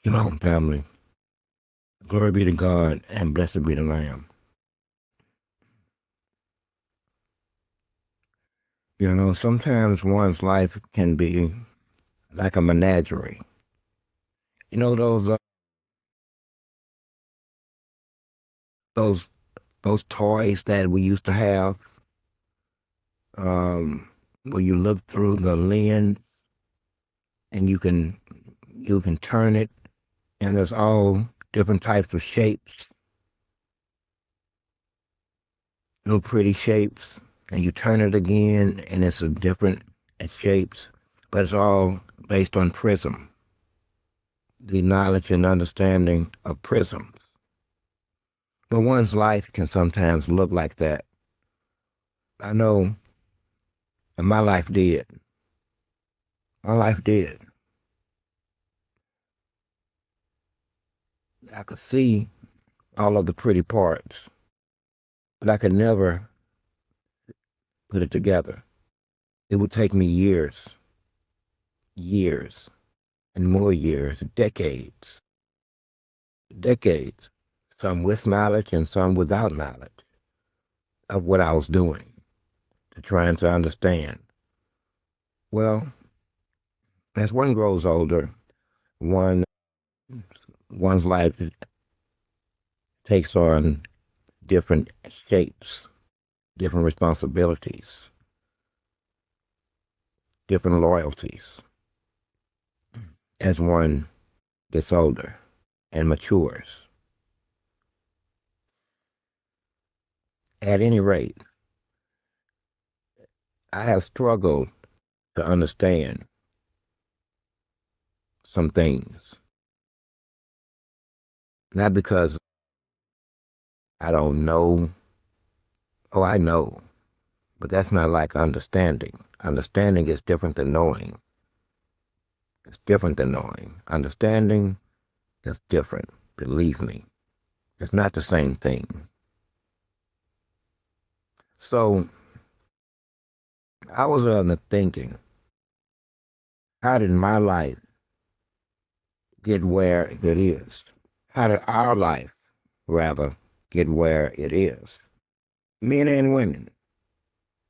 Shalom, family. Glory be to God and blessed be the Lamb. You know, sometimes one's life can be like a menagerie. You know those those toys that we used to have, where you look through the lens and you can turn it, and there's all different types of shapes, little pretty shapes, and you turn it again, and it's a different shapes, but it's all based on prism, the knowledge and understanding of prisms. But one's life can sometimes look like that. I know, and my life did. My life did. I could see all of the pretty parts, but I could never put it together. It would take me years, and more years, decades, some with knowledge and some without knowledge of what I was doing, to trying to understand. Well, as one grows older, one one's life takes on different shapes, different responsibilities, different loyalties as one gets older and matures. At any rate, I have struggled to understand some things, not because I don't know. Oh, I know, but that's not like understanding. Understanding is different than knowing. It's different than knowing. Understanding is different, believe me. It's not the same thing. So I was on the thinking, how did my life get where it is? How did our life, rather, get where it is? Men and women.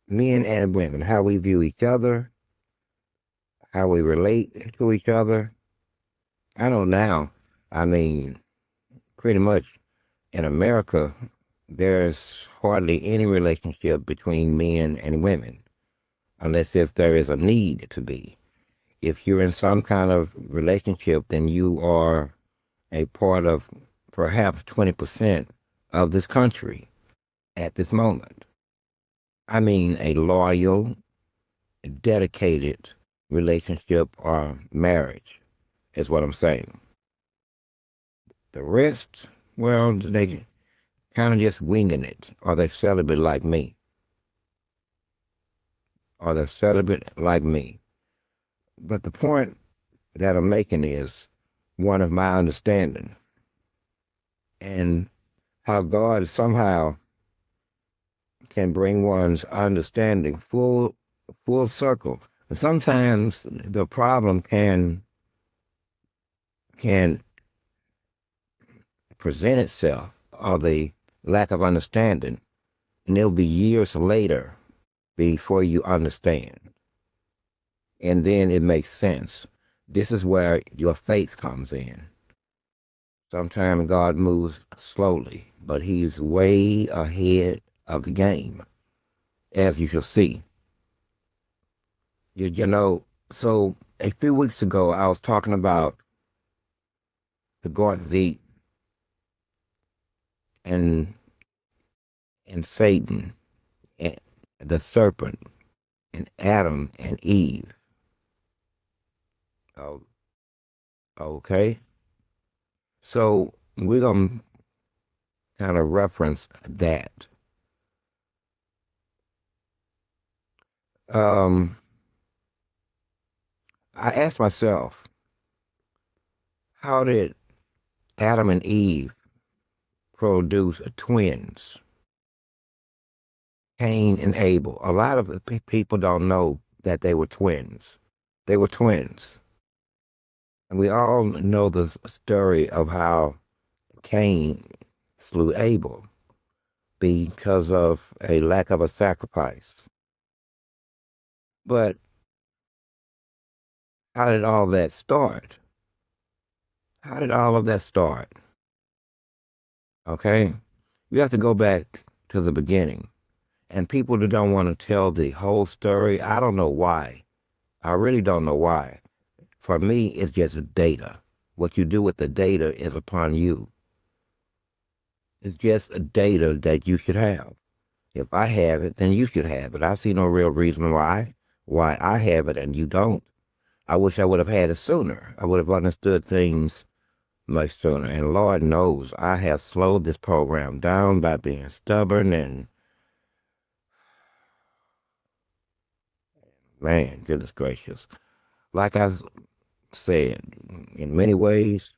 Men and women. How we view each other, how we relate to each other. I know now, I mean, pretty much in America, there's hardly any relationship between men and women, unless if there is a need to be. If you're in some kind of relationship, then you are a part of perhaps 20% of this country at this moment. I mean, a loyal, dedicated relationship or marriage is what I'm saying. The rest, well, they kind of just winging it, or they're celibate like me, or they're celibate like me. But the point that I'm making is one of my understanding, and how God somehow can bring one's understanding full circle. And sometimes the problem can present itself, or the lack of understanding, and it'll be years later before you understand. And then it makes sense. This is where your faith comes in. Sometimes God moves slowly, but he's way ahead of the game, as you shall see. You know, so a few weeks ago, I was talking about the Garden of Eden and Satan and the serpent and Adam and Eve. Oh, okay. So we're going to kind of reference that. Um, I asked myself, how did Adam and Eve produce twins? Cain and Abel. A lot of people don't know that they were twins. They were twins. And we all know the story of how Cain slew Abel because of a lack of a sacrifice. But how did all that start? How did all of that start? Okay? You have to go back to the beginning. And people that don't want to tell the whole story, I don't know why. I really don't know why. For me, it's just data. What you do with the data is upon you. It's just data that you should have. If I have it, then you should have it. I see no real reason why I have it and you don't. I wish I would have had it sooner. I would have understood things much sooner. And Lord knows I have slowed this program down by being stubborn and, man, goodness gracious. Like I said, in many ways,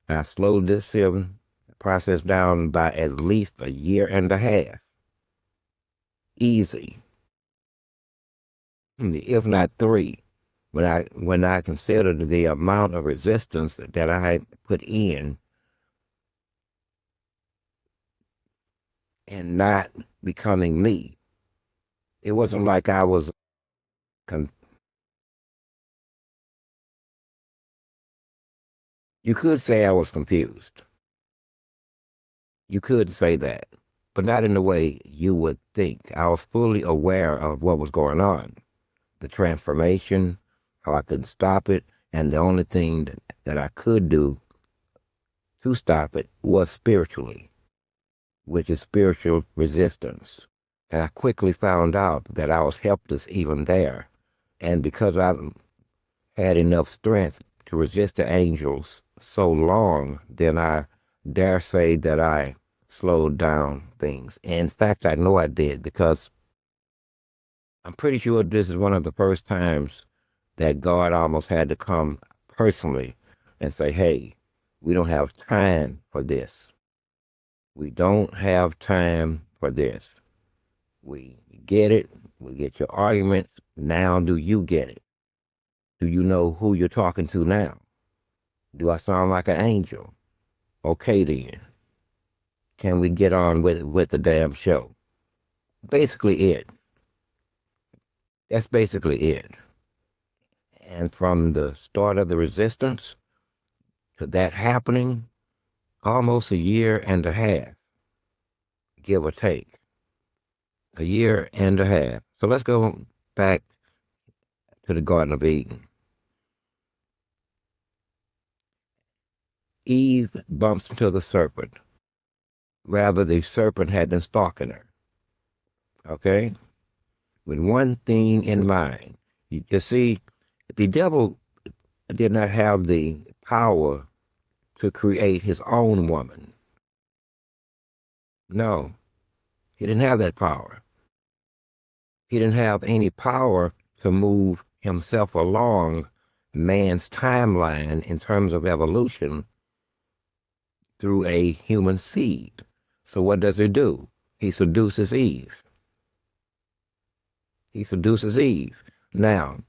I slowed this process down by at least a year and a half. Easy, if not three. When I considered the amount of resistance that I had put in and not becoming me, it wasn't like I was. You could say I was confused. You could say that, but not in the way you would think. I was fully aware of what was going on, the transformation, how I couldn't stop it, and the only thing that I could do to stop it was spiritually, which is spiritual resistance. And I quickly found out that I was helpless even there. And because I had enough strength to resist the angels so long, then I dare say that I slowed down things. In fact, I know I did because I'm pretty sure this is one of the first times that God almost had to come personally and say, hey, we don't have time for this. We don't have time for this. We get it. We get your argument. Now, do you get it? Do you know who you're talking to now? Do I sound like an angel? Okay, then. Can we get on with the damn show? Basically it. That's basically it. And from the start of the resistance to that happening, almost a year and a half, give or take. A year and a half. So let's go back to the Garden of Eden. Eve bumps into the serpent. Rather, the serpent had been stalking her. Okay? With one thing in mind. You see, the devil did not have the power to create his own woman. No, he didn't have that power. He didn't have any power to move himself along man's timeline in terms of evolution through a human seed. So what does he do? He seduces Eve. He seduces Eve. Now,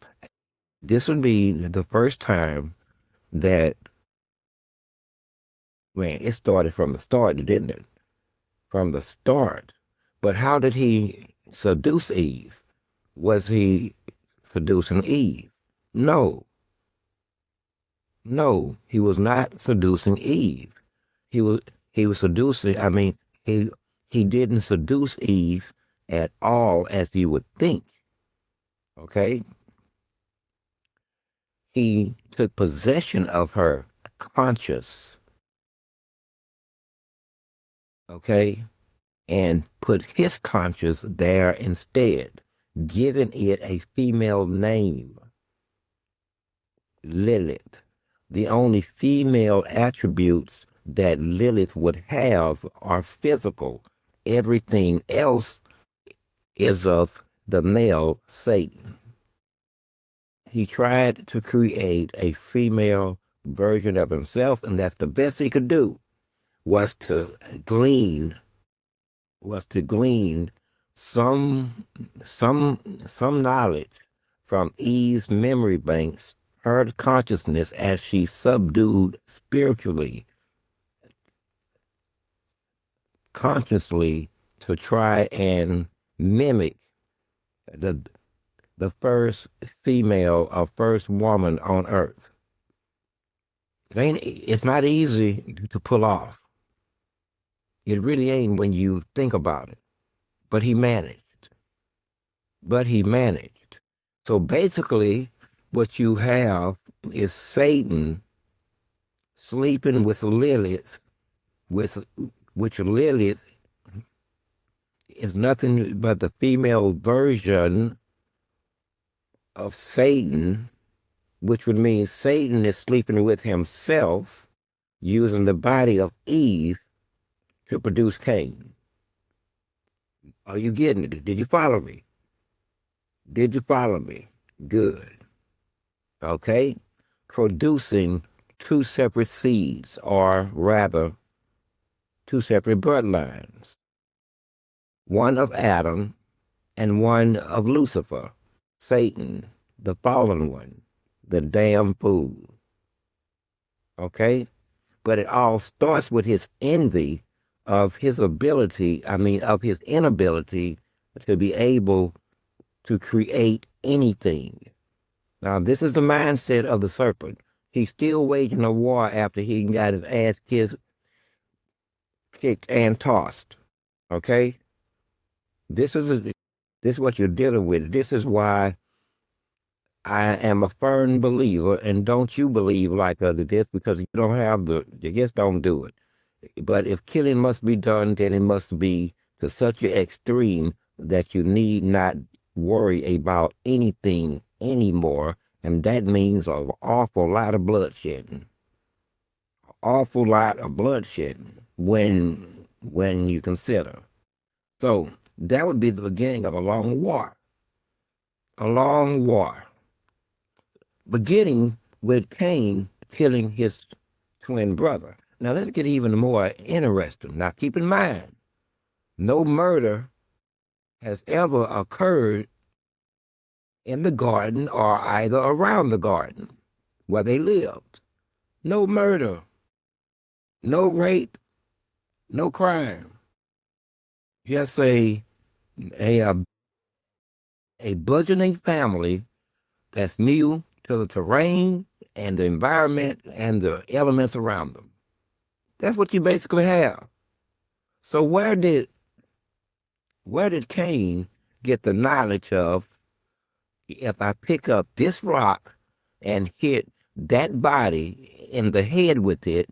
this would be the first time that, man, it started from the start, didn't it? From the start. But how did he seduce Eve? Was he seducing Eve? No, no, he was not seducing Eve. He was he was seducing. I mean, he didn't seduce Eve at all, as you would think. Okay, he took possession of her conscious. Okay, and put his conscious there instead, giving it a female name, Lilith. The only female attributes that Lilith would have are physical. Everything else is of the male Satan. He tried to create a female version of himself, and that's the best he could do was to glean some some knowledge from Eve's memory banks, her consciousness as she subdued spiritually, consciously, to try and mimic the the first female or first woman on earth. It's not easy to pull off. It really ain't when you think about it. But he managed. But he managed. So basically, what you have is Satan sleeping with Lilith, with which Lilith is nothing but the female version of Satan, which would mean Satan is sleeping with himself, using the body of Eve to produce Cain. Are you getting it? Did you follow me? Did you follow me? Good. Okay? Producing two separate seeds, or rather, two separate bloodlines. One of Adam and one of Lucifer, Satan, the fallen one, the damn fool. Okay? But it all starts with his envy of his ability, of his inability to be able to create anything. Now, this is the mindset of the serpent. He's still waging a war after he got his ass kicked and tossed. Okay? This is what you're dealing with. This is why I am a firm believer, and don't you believe like this, because you don't have you just don't do it. But if killing must be done, then it must be to such an extreme that you need not worry about anything anymore, and that means an awful lot of bloodshed. Awful lot of bloodshed when you consider. So that would be the beginning of a long war. A long war. Beginning with Cain killing his twin brother. Now let's get even more interesting. Now keep in mind, no murder has ever occurred in the garden or either around the garden where they lived. No murder, no rape, no crime. Just a burgeoning family that's new to the terrain and the environment and the elements around them. That's what you basically have. So where did Cain get the knowledge of, if I pick up this rock and hit that body in the head with it,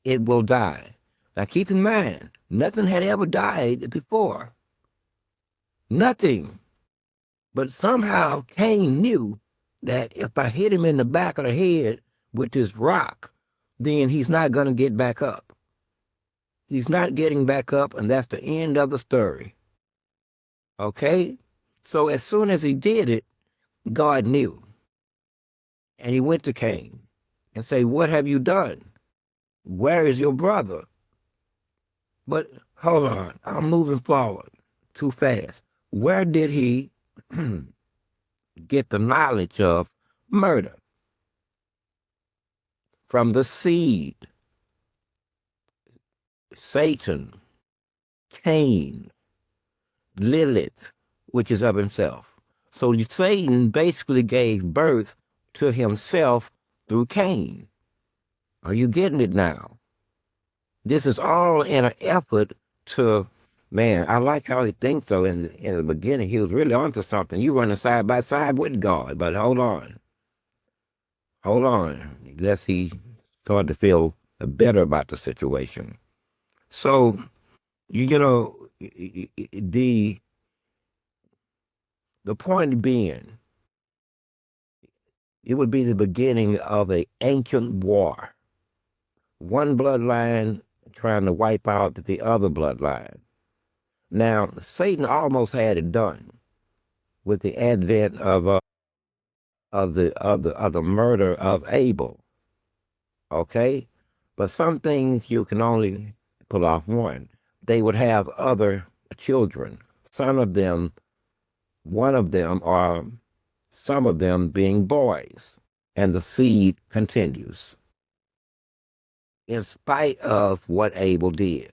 it will die? Now keep in mind, nothing had ever died before. Nothing. But somehow Cain knew that if I hit him in the back of the head with this rock, then he's not going to get back up. He's not getting back up, and that's the end of the story. Okay? So as soon as he did it, God knew. And he went to Cain and said, "What have you done? Where is your brother?" But hold on, I'm moving forward too fast. Where did he get the knowledge of murder? From the seed, Satan, Cain, Lilith, which is of himself. So Satan basically gave birth to himself through Cain. Are you getting it now? This is all in an effort to, man, I like how he thinks so. In the beginning, he was really onto something. You running side by side with God, but hold on. Unless he started to feel better about the situation. So, the point being, it would be the beginning of an ancient war. One bloodline trying to wipe out the other bloodline. Now, Satan almost had it done with the advent of the murder of Abel. Okay, but some things you can only pull off one. They would have other children. One of them, or some of them being boys, and the seed continues in spite of what Abel did.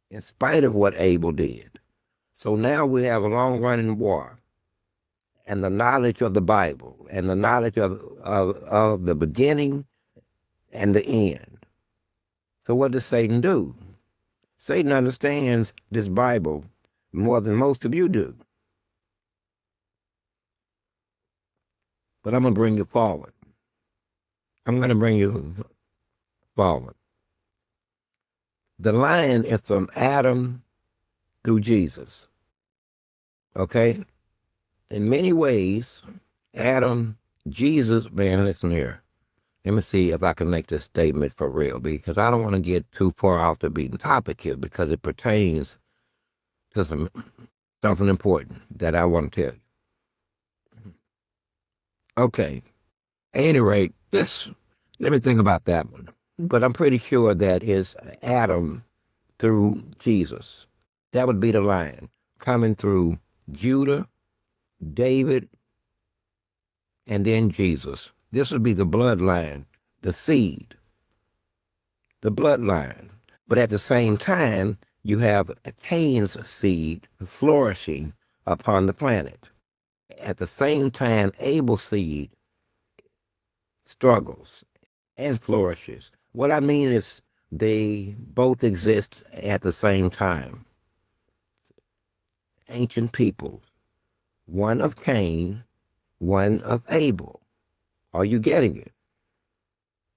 In spite of what Abel did. So now we have a long running war, and the knowledge of the Bible, and the knowledge of the beginning and the end. So what does Satan do? Satan understands this Bible more than most of you do. But I'm going to bring you forward. I'm going to bring you forward. The line is from Adam through Jesus. Okay? In many ways, Adam, Jesus, man, listen here. Let me see if I can make this statement for real, because I don't want to get too far off the beaten topic here, because it pertains to something important that I want to tell you. Okay. At any rate, let me think about that one. But I'm pretty sure that is Adam through Jesus. That would be the line coming through Judah, David, and then Jesus. This would be the bloodline, the seed, the bloodline. But at the same time, you have Cain's seed flourishing upon the planet. At the same time, Abel's seed struggles and flourishes. What I mean is they both exist at the same time. Ancient people, one of Cain, one of Abel. Are you getting it?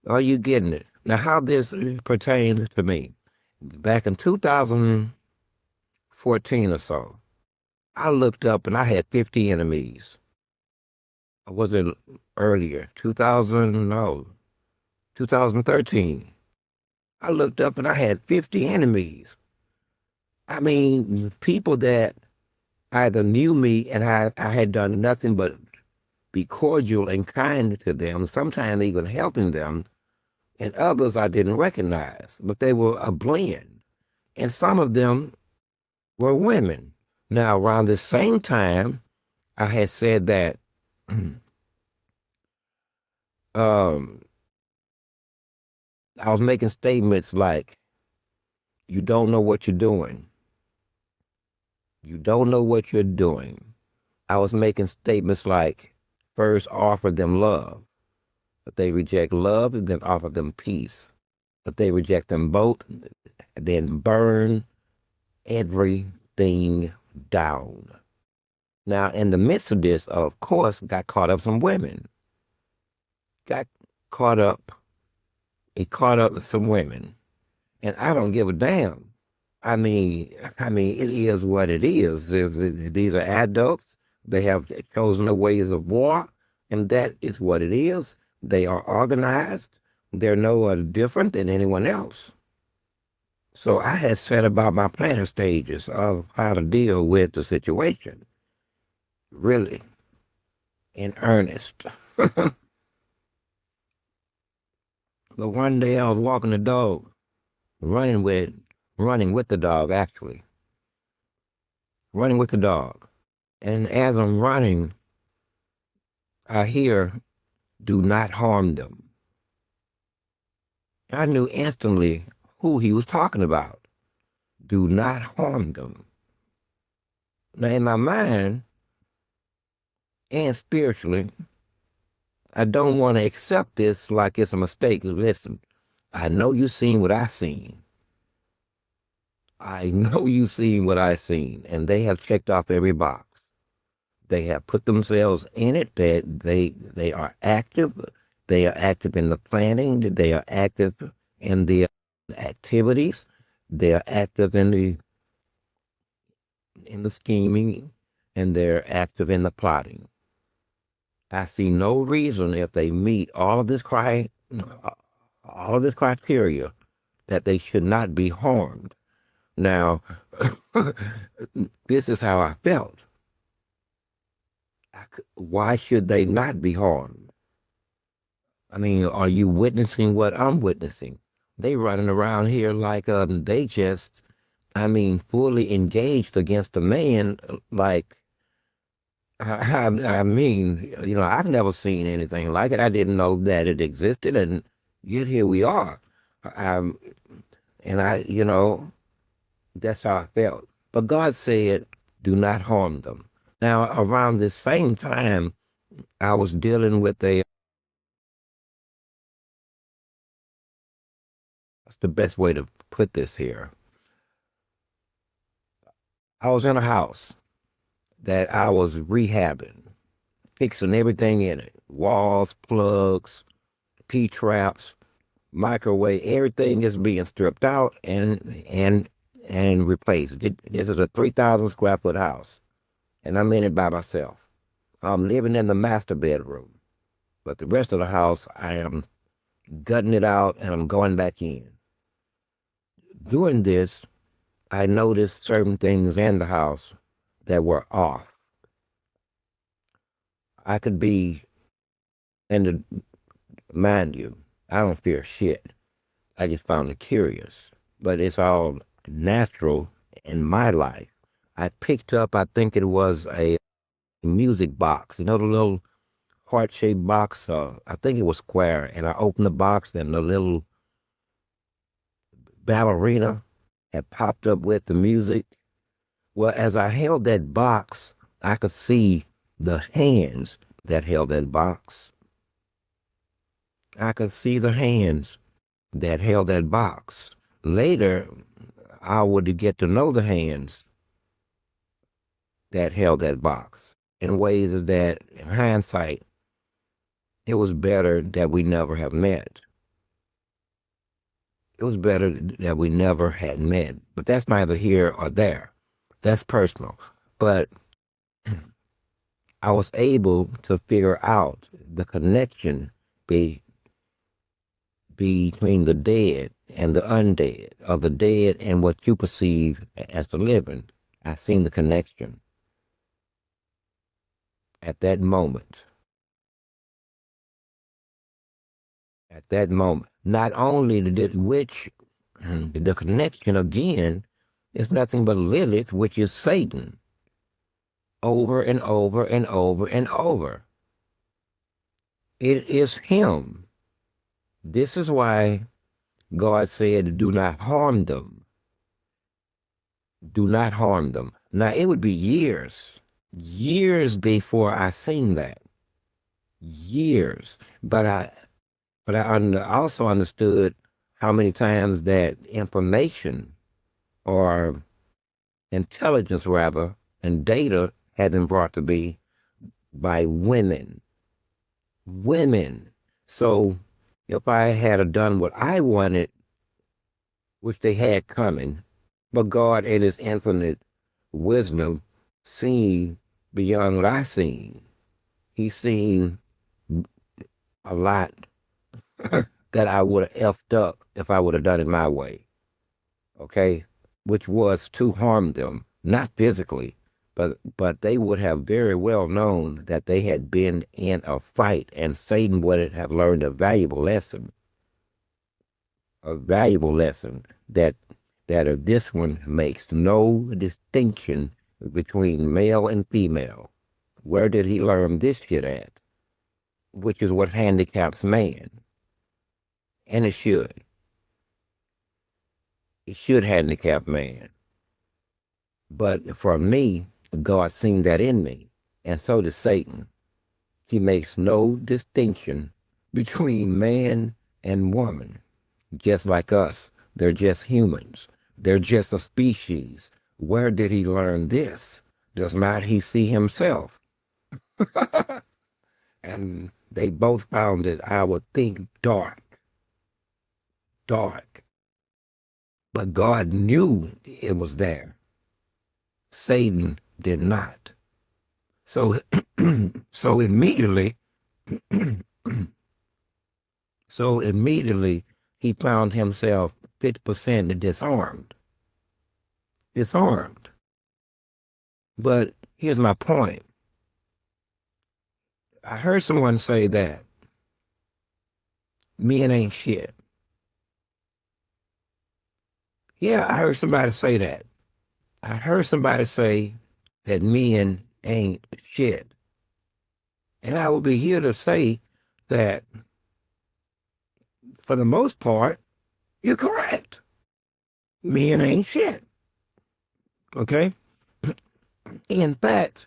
Are you getting it? Now, how this pertains to me. Back in 2014 or so, I looked up and I had 50 enemies. Or was it earlier? 2013. I looked up and I had 50 enemies. I mean, people that either knew me and I had done nothing but be cordial and kind to them, sometimes even helping them, and others I didn't recognize, but they were a blend. And some of them were women. Now, around the same time, I had said that I was making statements like, you don't know what you're doing. You don't know what you're doing. I was making statements like, first offer them love. If they reject love, then offer them peace. If they reject them both, then burn everything down. Now, in the midst of this, of course, got caught up some women. Got caught up. It caught up with some women. And I don't give a damn. I mean, it is what it is. These are adults. They have chosen the ways of war, and that is what it is. They are organized. They're no different than anyone else. So I had set about my planning stages of how to deal with the situation. Really, in earnest. But one day I was walking the dog, running with the dog, actually. Running with the dog. And as I'm running, I hear, do not harm them. I knew instantly who he was talking about. Do not harm them. Now, in my mind and spiritually, I don't want to accept this like it's a mistake. Listen, I know you've seen what I've seen. I know you've seen what I've seen, and they have checked off every box. They have put themselves in it. They are active. They are active in the planning. They are active in the activities. They are active in the scheming, and they're active in the plotting. I see no reason if they meet all of this criteria that they should not be harmed. Now, this is how I felt. Why should they not be harmed? I mean, are you witnessing what I'm witnessing? They running around here like they just, fully engaged against a man like I mean, I've never seen anything like it. I didn't know that it existed, and yet here we are. Um, and that's how I felt. But God said, do not harm them. Now, around this same time, I was dealing with what's the best way to put this here? I was in a house that I was rehabbing, fixing everything in it, walls, plugs, P-traps, microwave, everything is being stripped out and replaced. This is a 3,000 square foot house, and I'm in it by myself. I'm living in the master bedroom, but the rest of the house, I am gutting it out and I'm going back in. Doing this, I noticed certain things in the house that were off. I could be, and mind you, I don't fear shit. I just found it curious, but it's all natural in my life. I picked up, I think it was a music box, the little heart-shaped box. I think it was square, and I opened the box, and the little ballerina had popped up with the music. Well, as I held that box, I could see the hands that held that box. I could see the hands that held that box. Later, I would get to know the hands that held that box in ways that, in hindsight, it was better that we never have met. It was better that we never had met. But that's neither here or there. That's personal. But I was able to figure out the connection be, between the dead and the undead, or the dead and what you perceive as the living. I seen the connection at that moment. At that moment, not only did which the connection again is nothing but Lilith, which is Satan, over and over and over and over. It is him. This is why God said, do not harm them. Do not harm them. Now, it would be years before I seen that. Years. But I also understood how many times that information or intelligence, rather, and data had been brought to be by women. Women. So if I had done what I wanted, which they had coming, but God in his infinite wisdom seen beyond what I seen. He seen a lot that I would have effed up if I would have done it my way. Okay? Which was to harm them, not physically, but they would have very well known that they had been in a fight, and Satan would have learned a valuable lesson that this one makes no distinction between male and female. Where did he learn this shit at? Which is what handicaps man. And it should. It should handicap man. But for me, God seen that in me. And so does Satan. He makes no distinction between man and woman. Just like us, they're just humans. They're just a species. Where did he learn this? Does not he see himself? And they both found it, I would think, dark. Dark. But God knew it was there. Satan did not. So, so immediately, so immediately he found himself 50% disarmed. Disarmed. But here's my point. I heard someone say that men ain't shit. Yeah, I heard somebody say that. I heard somebody say that men ain't shit. And I will be here to say that for the most part, you're correct. Men ain't shit. Okay? In fact,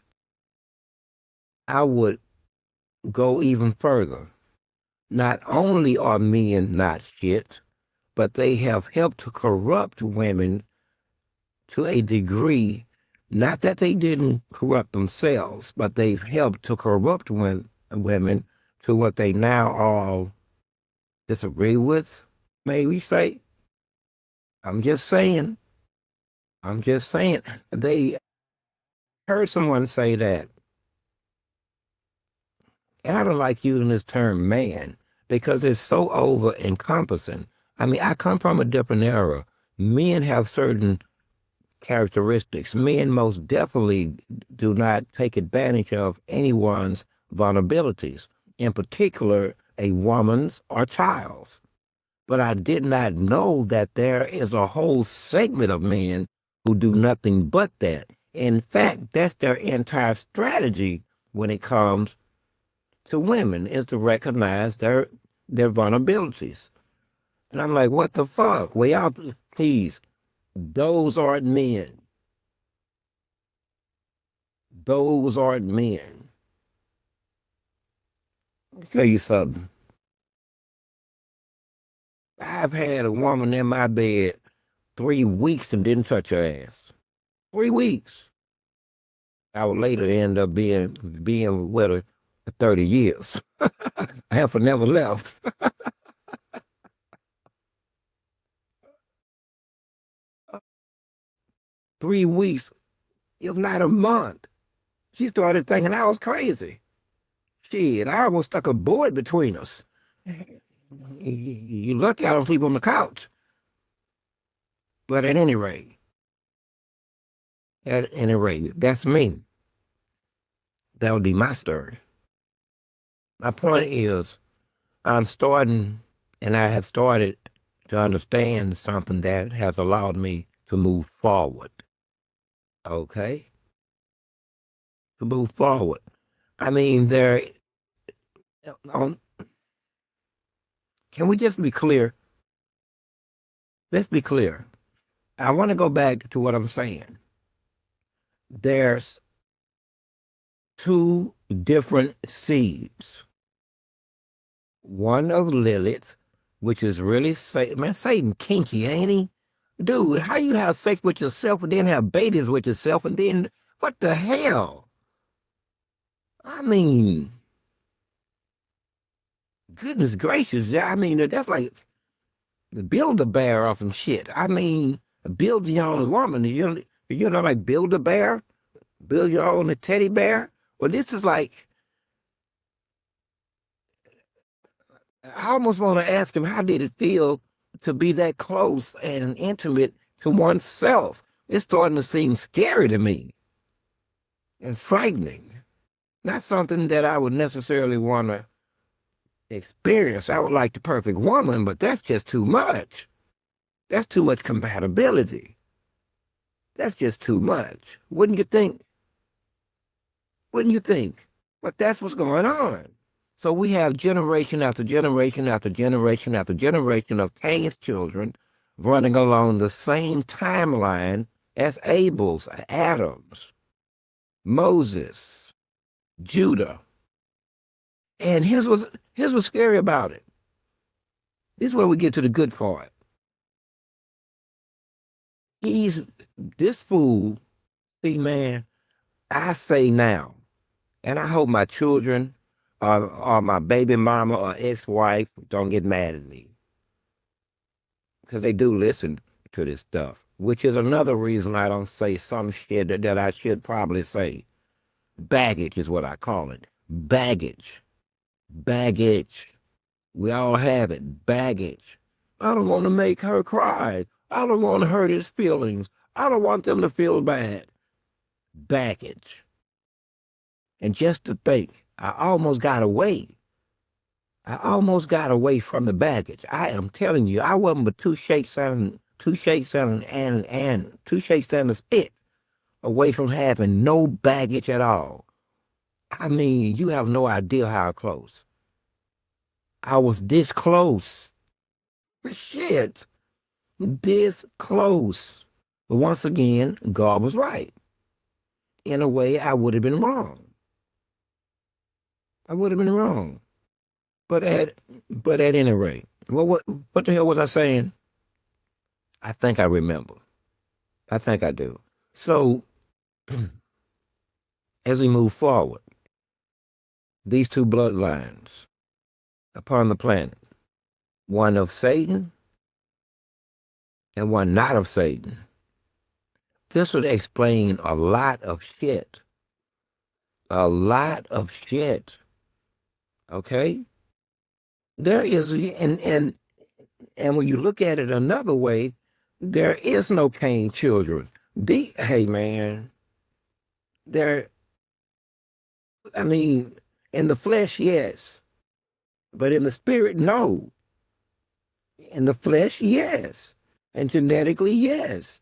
I would go even further. Not only are men not shit, but they have helped to corrupt women to a degree. Not that they didn't corrupt themselves, but they've helped to corrupt women to what they now all disagree with, may we say. I'm just saying. I'm just saying. They heard someone say that, and I don't like using this term man because it's so over encompassing. I mean, I come from a different era. Men have certain characteristics. Men most definitely do not take advantage of anyone's vulnerabilities, in particular, a woman's or child's. But I did not know that there is a whole segment of men who do nothing but that. In fact, that's their entire strategy when it comes to women, is to recognize their vulnerabilities. And I'm like, what the fuck? Well, y'all, please, those aren't men. Those aren't men. Let me tell you something. I've had a woman in my bed 3 weeks and didn't touch her ass. 3 weeks. I would later end up being with her for 30 years. Half her never left. 3 weeks, if not a month. She started thinking I was crazy. Shit, I almost stuck a board between us. You lucky I don't sleep on the couch. But at any rate, that's me. That would be my story. My point is, I'm starting, and I have started to understand something that has allowed me to move forward. Okay? To move forward. I mean, um, can we just be clear? Let's be clear. I want to go back to what I'm saying. There's two different seeds. One of Lilith, which is really Satan. Man, Satan kinky, ain't he? Dude, how you have sex with yourself and then have babies with yourself and then what the hell? I mean, goodness gracious. I mean, that's like build a bear or some shit. I mean, build your own woman. You know, like build a bear, build your own teddy bear. Well, this is like, I almost want to ask him, how did it feel to be that close and intimate to oneself? It's starting to seem scary to me and frightening. Not something that I would necessarily want to experience. I would like the perfect woman, but that's just too much. That's too much compatibility. That's just too much. Wouldn't you think? Wouldn't you think? But that's what's going on. So we have generation after generation after generation after generation of Cain's children running along the same timeline as Abel's, Adam's, Moses, Judah. And here's what's scary about it. This is where we get to the good part. This fool, see, man, I say now, and I hope my children or my baby mama or ex-wife don't get mad at me because they do listen to this stuff, which is another reason I don't say some shit that I should probably say. Baggage is what I call it. Baggage. Baggage. We all have it. Baggage. I don't want to make her cry. I don't want to hurt his feelings. I don't want them to feel bad. Baggage. And just to think, I almost got away. I almost got away from the baggage. I am telling you, I wasn't but two shakes and a spit away from having no baggage at all. I mean, you have no idea how close. I was this close. Shit, this close. But once again, God was right. In a way, I would have been wrong. I would have been wrong. But at any rate, what the hell was I saying? I think I remember. I think I do. So as we move forward, these two bloodlines upon the planet, one of Satan and one not of Satan. This would explain a lot of shit. A lot of shit. Okay? There is, and when you look at it another way, there is no Cain children. Hey man, there, I mean, in the flesh, yes. But in the spirit, no. In the flesh, yes. And genetically, yes.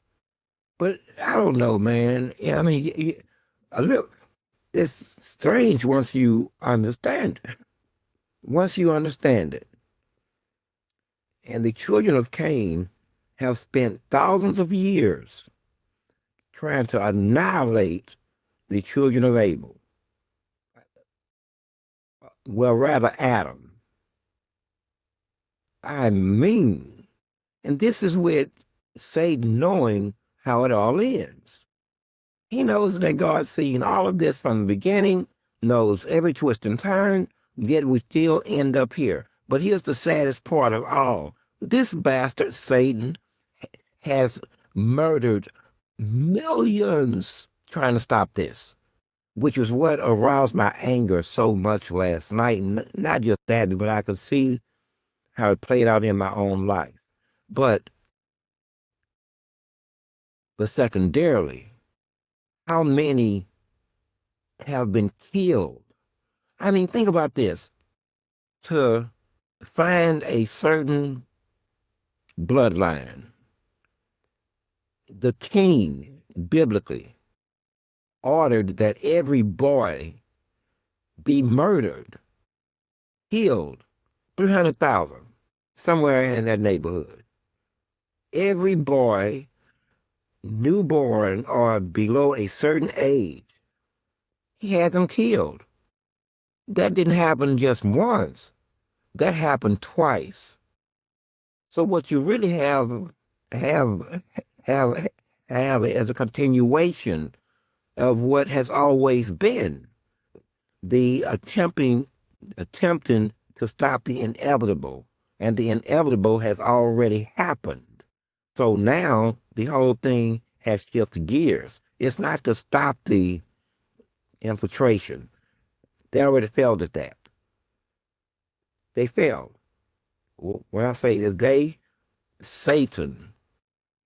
But I don't know, man. Yeah, I mean, a little, it's strange once you understand it. Once you understand it. And the children of Cain have spent thousands of years trying to annihilate the children of Abel. Well, rather Adam. I mean, and this is with Satan knowing how it all ends. He knows that God's seen all of this from the beginning, knows every twist and turn, yet we still end up here. But here's the saddest part of all. This bastard, Satan, has murdered millions trying to stop this, which was what aroused my anger so much last night. Not just that, but I could see how it played out in my own life. But secondarily, how many have been killed? I mean, think about this. To find a certain bloodline, the king, biblically, ordered that every boy be murdered, killed, 300,000, somewhere in that neighborhood. Every boy, newborn or below a certain age, he had them killed. That didn't happen just once. That happened twice. So what you really have as a continuation of what has always been the attempting to stop the inevitable, and the inevitable has already happened. So now the whole thing has shifted gears. It's not to stop the infiltration. They already failed at that. They failed. When I say that they, Satan,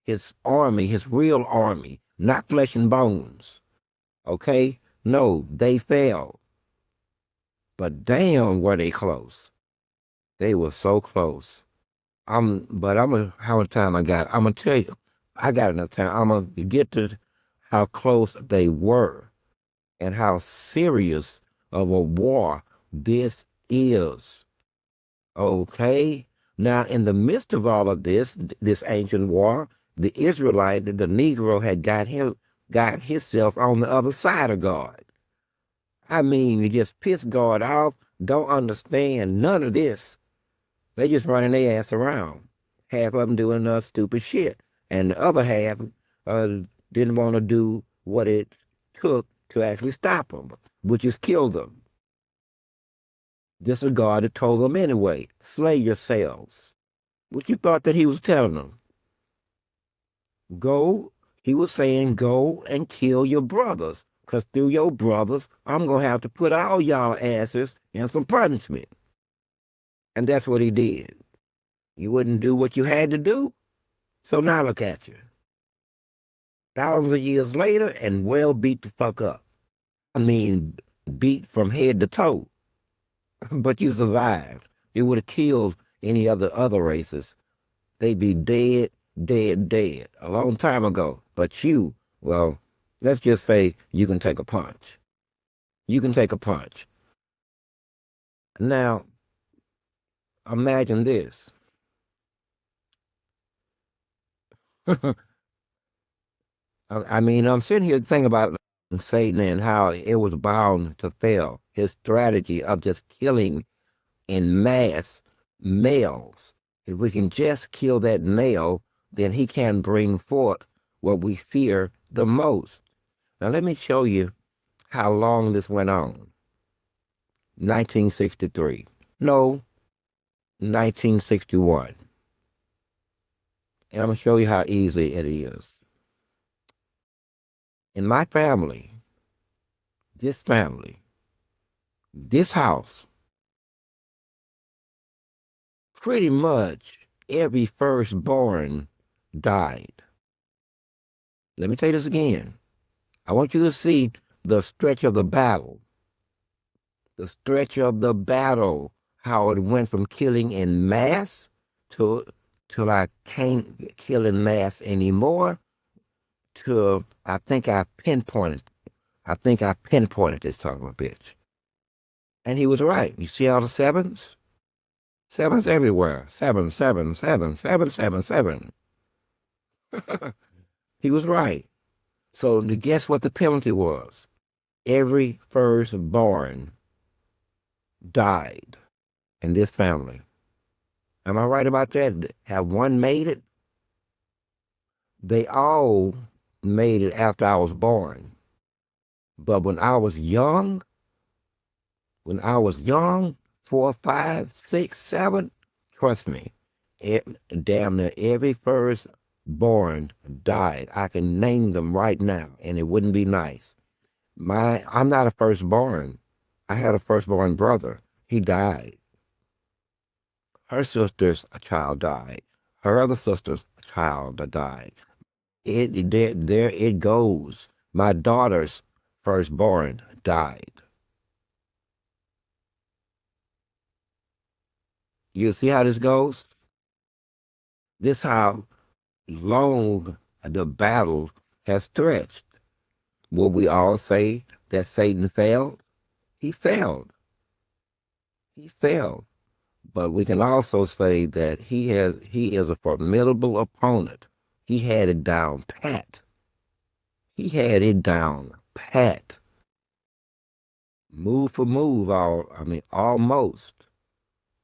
his army, his real army, not flesh and bones, okay? No, they failed. But damn, were they close. They were so close. How much time I got? I'm gonna tell you, I got enough time. I'm gonna get to how close they were and how serious of a war this is. Okay? Now, in the midst of all of this ancient war, the Israelite, the Negro, had got himself on the other side of God. I mean, you just piss God off, don't understand none of this. They just running their ass around. Half of them doing stupid shit. And the other half didn't want to do what it took to actually stop them, which is kill them. This is God that told them anyway, slay yourselves. What you thought that he was telling them? He was saying, go and kill your brothers, because through your brothers, I'm going to have to put all y'all asses in some punishment. And that's what he did. You wouldn't do what you had to do, so now look at you. Thousands of years later, and well beat the fuck up. I mean, beat from head to toe. But you survived. You would have killed any other races. They'd be dead, dead, dead a long time ago. But you, well, Let's just say you can take a punch. You can take a punch. Now, imagine this. I mean, I'm sitting here thinking about Satan and how it was bound to fail. His strategy of just killing in mass males. If we can just kill that male, then he can bring forth what we fear the most. Now, let me show you how long this went on. 1963. No, 1961. And I'm going to show you how easy it is. In my family, this house, pretty much every firstborn died. Let me tell you this again. I want you to see the stretch of the battle. The stretch of the battle, how it went from killing in mass to till I can't kill in mass anymore to I think I pinpointed this son of a bitch. And he was right. You see all the sevens? Sevens everywhere. Seven, seven, seven, seven, seven, seven. He was right. So guess what the penalty was? Every firstborn died in this family. Am I right about that? Have one made it? They all made it after I was born. But when I was young, 4, 5, 6, 7, trust me, damn near every firstborn died. I can name them right now, and it wouldn't be nice. I'm not a firstborn. I had a firstborn brother. He died. Her sister's child died. Her other sister's child died. There it goes. My daughter's firstborn died. You see how this goes? This how long the battle has stretched. Will we all say that Satan failed? He failed. He failed. But we can also say that he is a formidable opponent. He had it down pat. He had it down pat. Move for move, almost.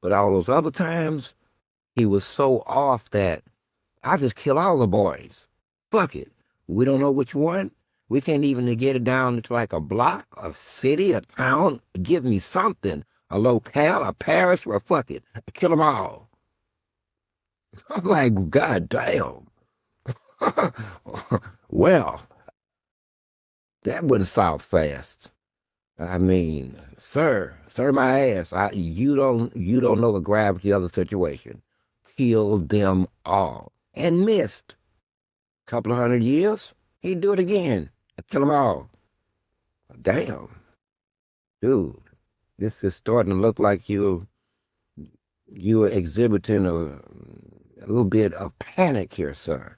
But all those other times, he was so off that I just kill all the boys. Fuck it. We don't know which one. We can't even get it down to like a block, a city, a town. Give me something. A locale, a parish, or fuck it. Kill them all. I'm like, God damn. Well, that went south fast. I mean, sir, my ass. You don't know the gravity of the situation. Killed them all and missed. Couple of 100 years, he'd do it again. Kill them all. Damn, dude, this is starting to look like you are exhibiting a little bit of panic here, sir.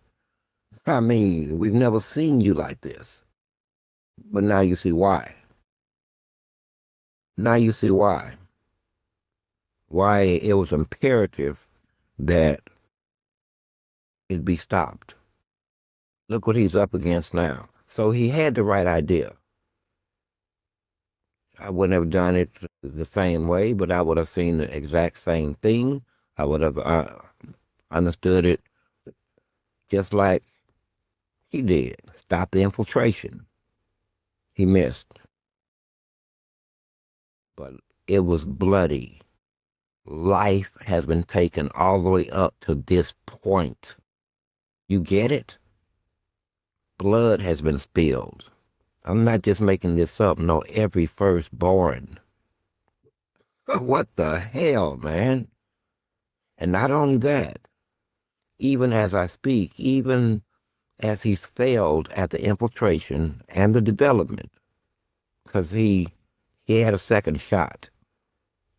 I mean, we've never seen you like this, but now you see why. Now you see why. Why it was imperative that it be stopped. Look what he's up against now. So he had the right idea. I wouldn't have done it the same way, but I would have seen the exact same thing. I would have understood it just like he did. Stop the infiltration. He missed, but it was bloody. Life has been taken all the way up to this point. You get it? Blood has been spilled. I'm not just making this up. No, every firstborn. What the hell, man? And not only that, even as I speak, even as he's failed at the infiltration and the development, because he had a second shot,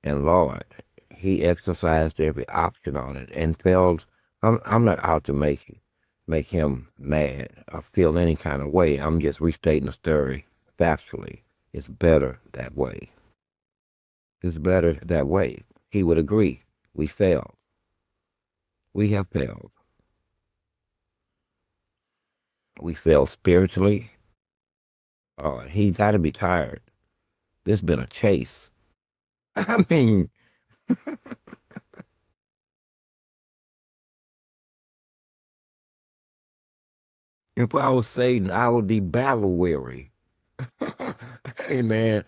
and Lord, he exercised every option on it and failed. I'm not out to make you. make him mad or feel any kind of way. I'm just restating the story factually. It's better that way. It's better that way. He would agree. We failed. We have failed. We failed spiritually. He got to be tired. This has been a chase. I mean, if I was Satan, I would be battle weary. Hey man,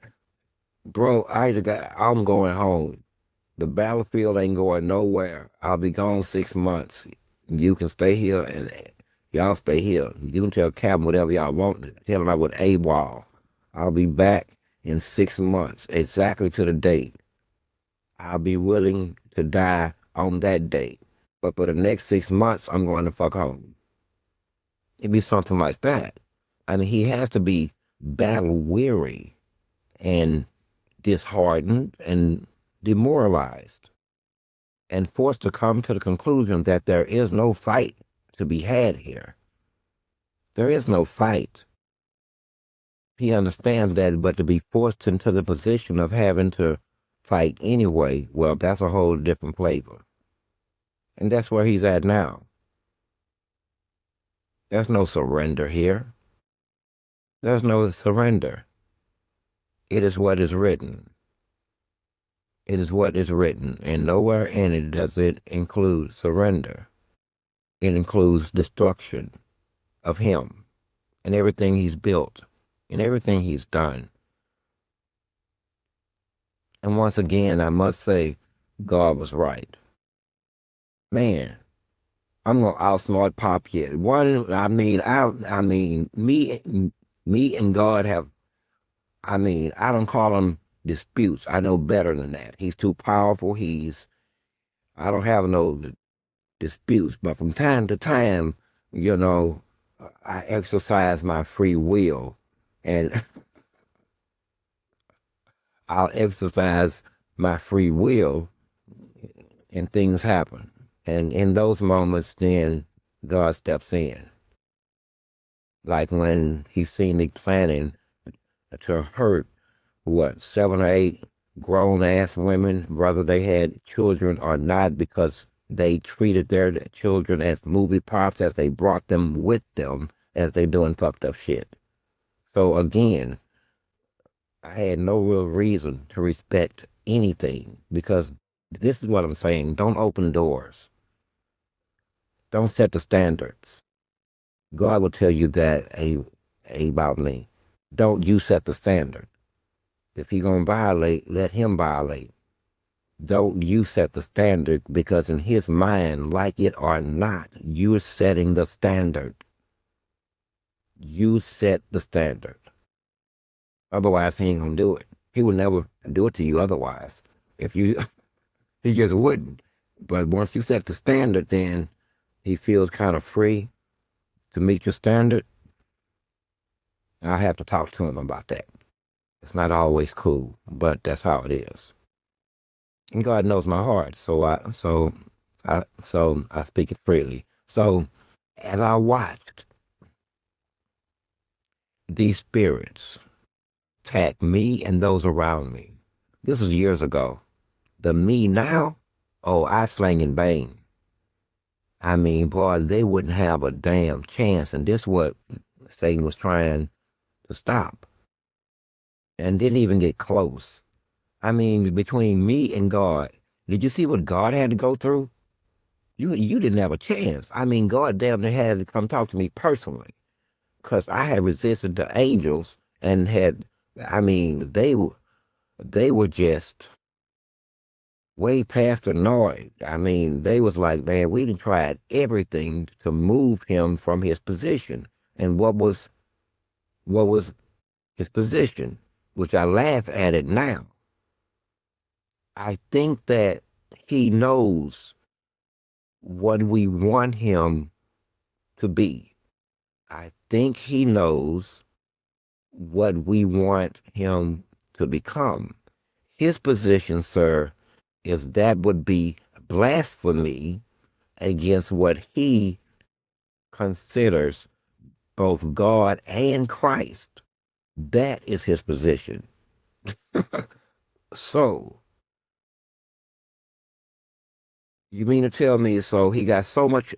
bro, I'm going home. The battlefield ain't going nowhere. I'll be gone 6 months. You can stay here and y'all stay here. You can tell Captain whatever y'all want. Tell him I would AWOL. I'll be back in 6 months, exactly to the date. I'll be willing to die on that date. But for the next 6 months, I'm going to fuck home. It'd be something like that. I mean, he has to be battle weary and disheartened and demoralized and forced to come to the conclusion that there is no fight to be had here. There is no fight. He understands that, but to be forced into the position of having to fight anyway, well, that's a whole different flavor. And that's where he's at now. There's no surrender here. There's no surrender. It is what is written. It is what is written, and nowhere in it does it include surrender. It includes destruction of him and everything he's built and everything he's done. And once again, I must say, God was right. Man, I'm gonna outsmart Pop yet. Me and God have. I don't call them disputes. I know better than that. He's too powerful. I don't have no disputes, but from time to time, you know, I exercise my free will, and I'll exercise my free will, and things happen. And in those moments, then God steps in. Like when he seen me planning to hurt, 7 or 8 grown ass women, whether they had children or not, because they treated their children as movie props, as they brought them with them as they doing fucked up shit. So again, I had no real reason to respect anything, because this is what I'm saying. Don't open doors. Don't set the standards. God will tell you that about me. Don't you set the standard. If he gonna violate, let him violate. Don't you set the standard, because in his mind, like it or not, you're setting the standard. You set the standard. Otherwise, he ain't gonna do it. He would never do it to you otherwise. If you, he just wouldn't. But once you set the standard, then he feels kind of free to meet your standard. I have to talk to him about that. It's not always cool, but that's how it is. And God knows my heart, so I speak it freely. So as I watched these spirits attack me and those around me, this was years ago. The me now, oh, I slang and bang. I mean, boy, they wouldn't have a damn chance, and this what Satan was trying to stop, and didn't even get close. I mean, between me and God, did you see what God had to go through? You didn't have a chance. I mean, God damn near had to come talk to me personally, because I had resisted the angels and had. I mean, they were just way past annoyed. I mean, they was like, man, we done tried everything to move him from his position. And what was his position? Which I laugh at it now. I think that he knows what we want him to be. I think he knows what we want him to become. His position, sir, is that would be blasphemy against what he considers both God and Christ. That is his position. So, you mean to tell me so he got so much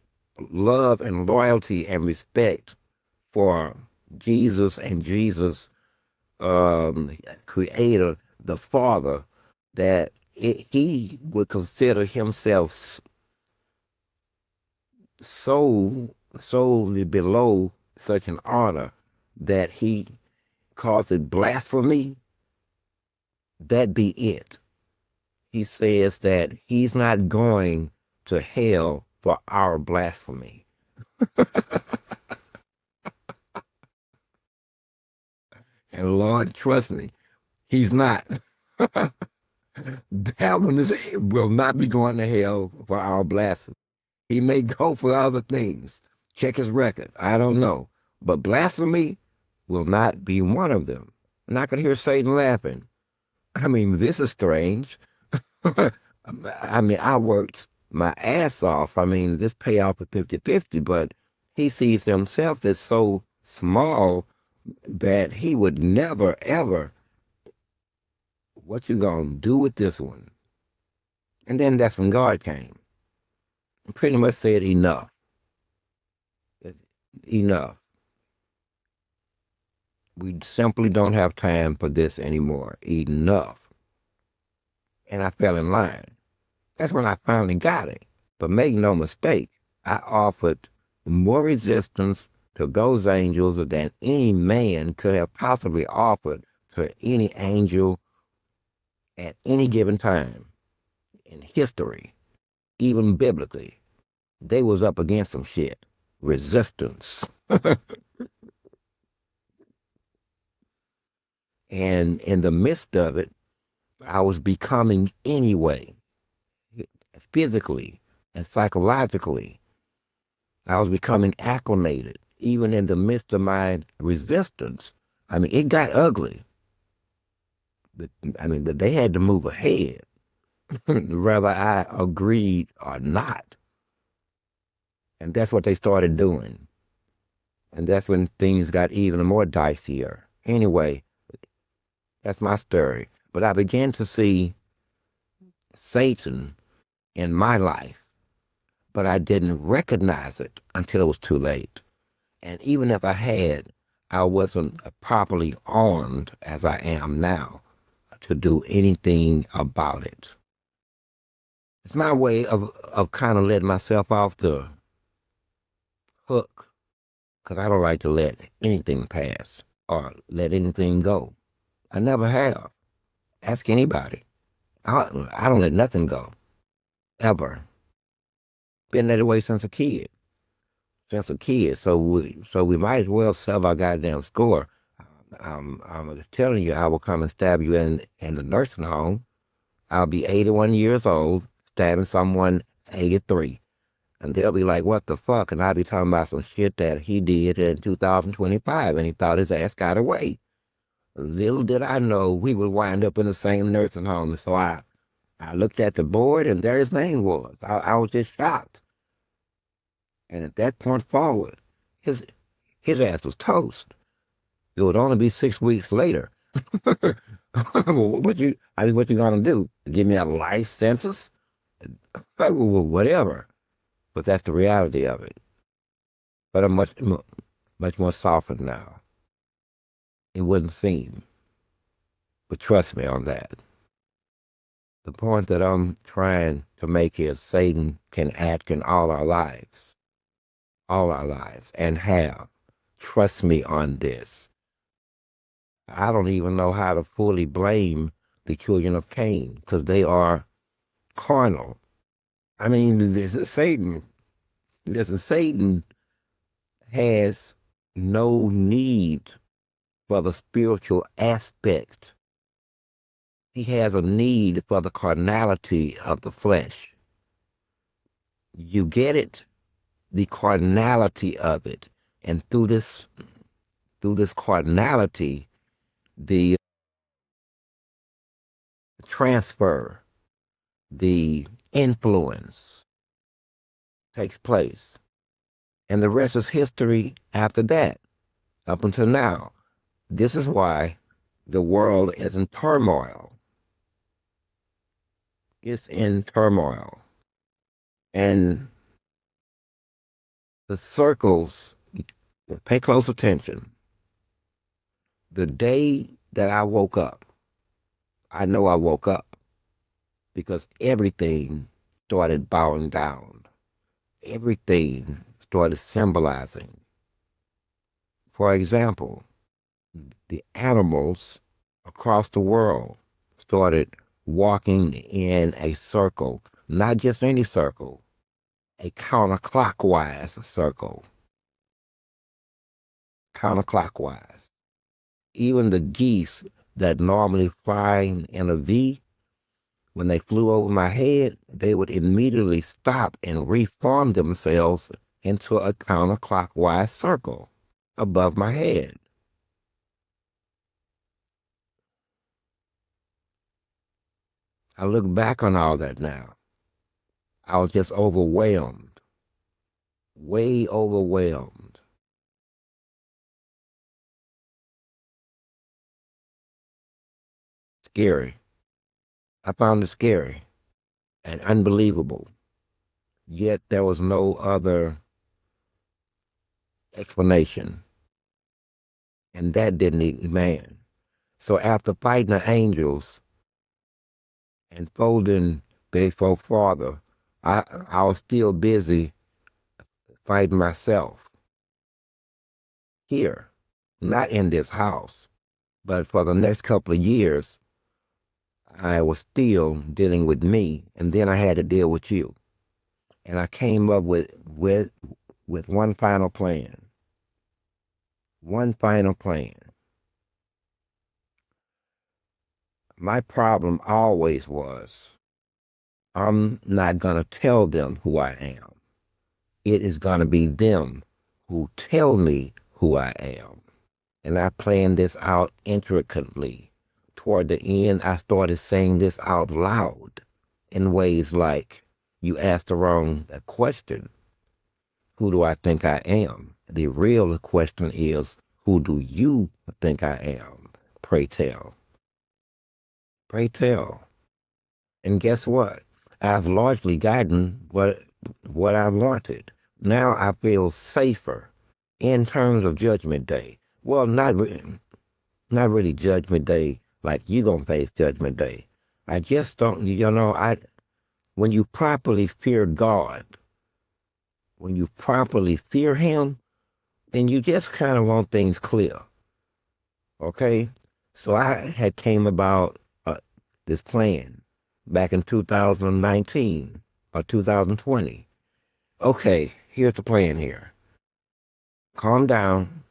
love and loyalty and respect for Jesus and Jesus, creator, the Father, that he would consider himself solely below such an honor that he calls it blasphemy? That be it. He says that he's not going to hell for our blasphemy. And Lord, trust me, he's not. That one will not be going to hell for our blasphemy. He may go for other things. Check his record. I don't know. But blasphemy will not be one of them. I'm not going to hear Satan laughing. I mean, this is strange. I mean, I worked my ass off. I mean, this payoff is 50-50, but he sees himself as so small that he would never, ever, what you gonna do with this one? And then that's when God came and pretty much said, enough. Enough. We simply don't have time for this anymore. Enough. And I fell in line. That's when I finally got it. But make no mistake, I offered more resistance to those angels than any man could have possibly offered to any angel at any given time in history, even biblically. They was up against some shit. Resistance. And in the midst of it, I was becoming anyway, physically and psychologically. I was becoming acclimated, even in the midst of my resistance. I mean, it got ugly. But, I mean, they had to move ahead, whether I agreed or not. And that's what they started doing. And that's when things got even more dicier. Anyway, that's my story. But I began to see Satan in my life, but I didn't recognize it until it was too late. And even if I had, I wasn't properly armed as I am now to do anything about it. It's my way of kind of letting myself off the hook because I don't like to let anything pass or let anything go. I never have. Ask anybody. I don't let nothing go, ever. Been that way since a kid. Since a kid. So we might as well sell our goddamn score. I'm telling you, I will come and stab you in the nursing home. I'll be 81 years old, stabbing someone 83. And they'll be like, what the fuck? And I'll be talking about some shit that he did in 2025, and he thought his ass got away. Little did I know we would wind up in the same nursing home. So I looked at the board, and there his name was. I was just shocked. And at that point forward, his ass was toast. It would only be 6 weeks later. What you gonna do? Give me a life sentence? Whatever. But that's the reality of it. But I'm much more softened now. It wouldn't seem. But trust me on that. The point that I'm trying to make is Satan can act in all our lives, and have. Trust me on this. I don't even know how to fully blame the children of Cain because they are carnal. I mean, this is Satan. Listen, Satan has no need for the spiritual aspect. He has a need for the carnality of the flesh. You get it? The carnality of it. And through this carnality, the transfer, the influence takes place. And the rest is history after that, up until now. This is why the world is in turmoil. It's in turmoil. And the circles, pay close attention. The day that I woke up, I know I woke up because everything started bowing down. Everything started symbolizing. For example, the animals across the world started walking in a circle, not just any circle, a counterclockwise circle. Counterclockwise. Even the geese that normally fly in a V, when they flew over my head, they would immediately stop and reform themselves into a counterclockwise circle above my head. I look back on all that now. I was just overwhelmed, way overwhelmed. Scary. I found it scary and unbelievable. Yet there was no other explanation. And that didn't even, man. So after fighting the angels and folding before Father, I was still busy fighting myself here, not in this house. But for the next couple of years, I was still dealing with me, and then I had to deal with you. And I came up with one final plan. One final plan. My problem always was, I'm not going to tell them who I am. It is going to be them who tell me who I am. And I planned this out intricately. Toward the end, I started saying this out loud in ways like, you asked the wrong question. Who do I think I am? The real question is, who do you think I am? Pray tell. Pray tell. And guess what? I've largely gotten what I wanted. Now I feel safer in terms of Judgment Day. Well, not really Judgment Day like you gonna face Judgment Day. I just don't, when you properly fear God, when you properly fear Him, then you just kind of want things clear. Okay? So I had came about this plan back in 2019 or 2020. Okay, here's the plan here. Calm down,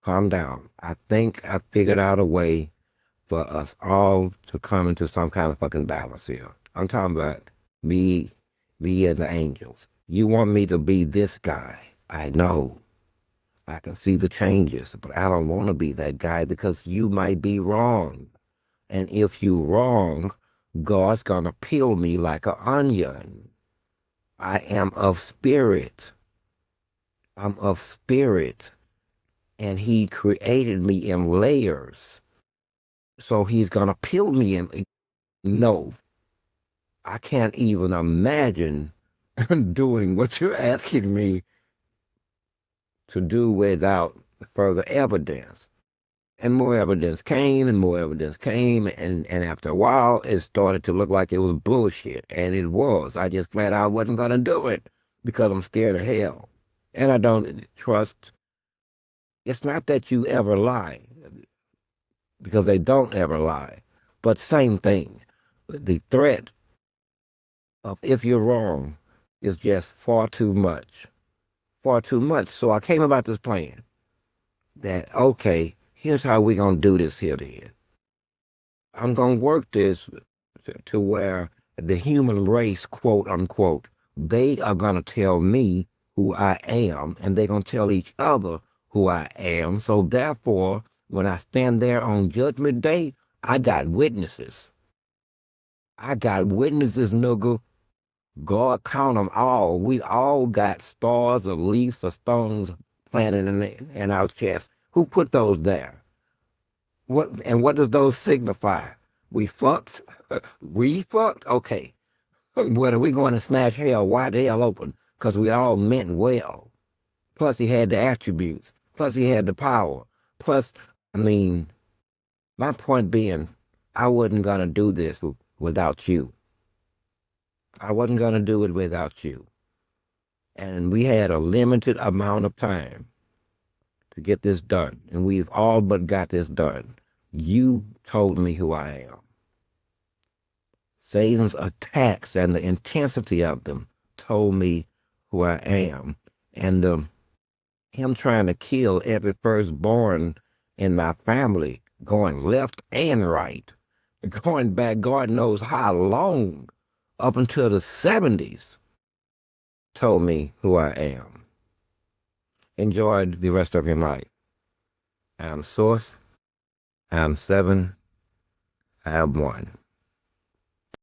calm down. I think I figured out a way for us all to come into some kind of fucking balance here. I'm talking about me and the angels. You want me to be this guy. I know. I can see the changes, but I don't want to be that guy because you might be wrong. And if you wrong, God's gonna peel me like an onion. I am of spirit. I'm of spirit. And He created me in layers. So He's gonna peel me in. No, I can't even imagine doing what you're asking me to do without further evidence. And more evidence came and more evidence came. And after a while, it started to look like it was bullshit. And it was. I just flat out wasn't going to do it because I'm scared of hell. And I don't trust. It's not that you ever lie, because they don't ever lie. But same thing. The threat of if you're wrong is just far too much. Far too much. So I came about this plan that, okay, here's how we're going to do this here then. I'm going to work this to where the human race, quote unquote, they are going to tell me who I am, and they're going to tell each other who I am. So therefore, when I stand there on Judgment Day, I got witnesses. I got witnesses, nigga, God count them all. We all got stars or leaves or stones planted in our chest. Who put those there? What does those signify? We fucked? We fucked? Okay. What are we going to snatch hell wide hell open? Because we all meant well. Plus he had the attributes. Plus he had the power. Plus, I mean, my point being, I wasn't going to do this without you. I wasn't going to do it without you. And we had a limited amount of time to get this done. And we've all but got this done. You told me who I am. Satan's attacks and the intensity of them told me who I am. And him trying to kill every firstborn in my family, going left and right, going back God knows how long, up until the 70s, told me who I am. Enjoy the rest of your life. I'm Source. I'm 7. I'm 1.